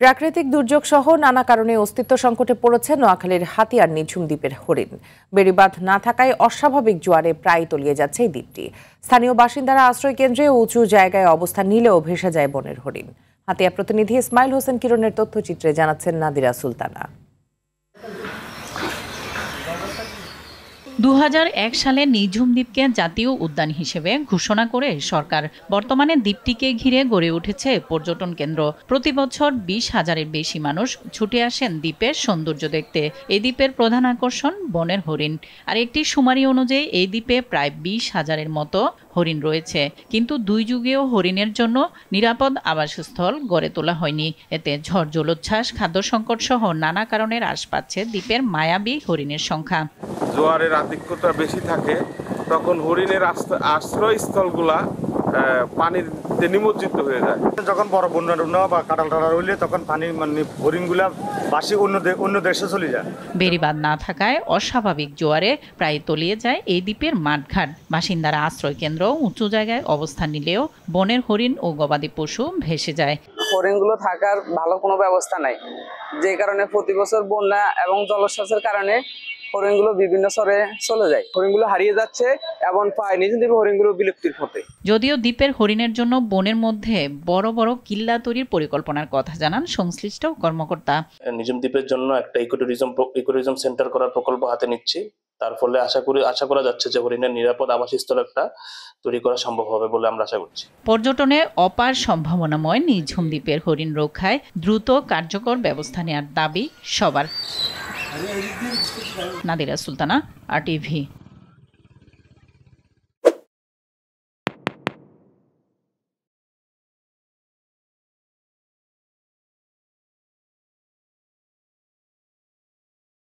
প্রাকৃতিক দুর্যোগ সহ নানা কারণে অস্তিত্ব সংকটে পড়েছে নোয়াখালীর হাতিয়ার নিঝুম দ্বীপের হরিণ। বেড়িবাঁধ না থাকায় অস্বাভাবিক জোয়ারে প্রায় তলিয়ে যাচ্ছে এই দ্বীপটি। স্থানীয় বাসিন্দারা আশ্রয় কেন্দ্রে উঁচু জায়গায় অবস্থান নিলেও ভেসে যায় বনের হরিণ। হাতিয়া প্রতিনিধি ইসমাইল হোসেন কিরণের তথ্যচিত্রে জানাচ্ছেন নাদিরা সুলতানা। 2001 সালে নিঝুম দ্বীপকে জাতীয় উদ্যান হিসেবে ঘোষণা করে সরকার। বর্তমানে দ্বীপটিকে ঘিরে গড়ে উঠেছে পর্যটন কেন্দ্র। প্রতি বছর 20,000-এর বেশি মানুষ ছুটে আসেন দ্বীপের সৌন্দর্য দেখতে। এই দ্বীপের প্রধান আকর্ষণ বনের হরিণ। আর একটি শুমারি অনুযায়ী এই দ্বীপে প্রায় 20,000-এর মতো হরিণ রয়েছে, কিন্তু দুই যুগেও হরিণের জন্য নিরাপদ আবাসস্থল গড়ে তোলা হয়নি। এতে ঝড় জলোচ্ছ্বাস, খাদ্য সংকট সহ নানা কারণে হ্রাস পাচ্ছে দ্বীপের মায়াবী হরিণের সংখ্যা। জোয়ারের আধিক্যতা বেশি থাকে, তখন হরিণের আশ্রয়স্থলগুলা পানিতে নিমজ্জিত হয়ে যায়। যখন বড় বন্যা বা কাঁঠাল টাড়াল হইলে তখন পানি হরিণগুলা বাসি অন্য দেশে চলে যায়। বেড়িবাঁধ না থাকায় অস্বাভাবিক জোয়ারে প্রায় তলিয়ে যায় এই দ্বীপের মাঠঘাট। বাসিন্দারা আশ্রয় কেন্দ্র উঁচু জায়গায় অবস্থান নিলেও বনের হরিণ ও গবাদি পশু ভেসে যায়। হরিণগুলো থাকার ভালো কোনো ব্যবস্থা নাই, যে কারণে প্রতি বছর বন্যা এবং জলোচ্ছ্বাসের কারণে হরিণগুলো বিভিন্ন স্তরে চলে যায়। হরিণগুলো হারিয়ে যাচ্ছে এবং প্রায় নিঝুম দ্বীপে হরিণগুলো বিলুপ্তির পথে। যদিও দ্বীপের হরিণের জন্য বনের মধ্যে বড় বড় কিল্লা তৈরির পরিকল্পনার কথা জানান সংশ্লিষ্ট কর্মকর্তা। নিঝুম দ্বীপের জন্য একটা ইকোট্যুরিজম সেন্টার করার প্রকল্প হাতে নিচ্ছি। তার ফলে আশা করা যাচ্ছে যে হরিণের নিরাপদ আবাসস্থল একটা তৈরি করা সম্ভব হবে বলে আমরা আশা করছি। পর্যটনে অপার সম্ভাবনাময় নিঝুম দ্বীপের হরিণ রক্ষায় দ্রুত কার্যকর ব্যবস্থা নেওয়ার দাবি সবার। নাদিরা সুলতানা, RTV।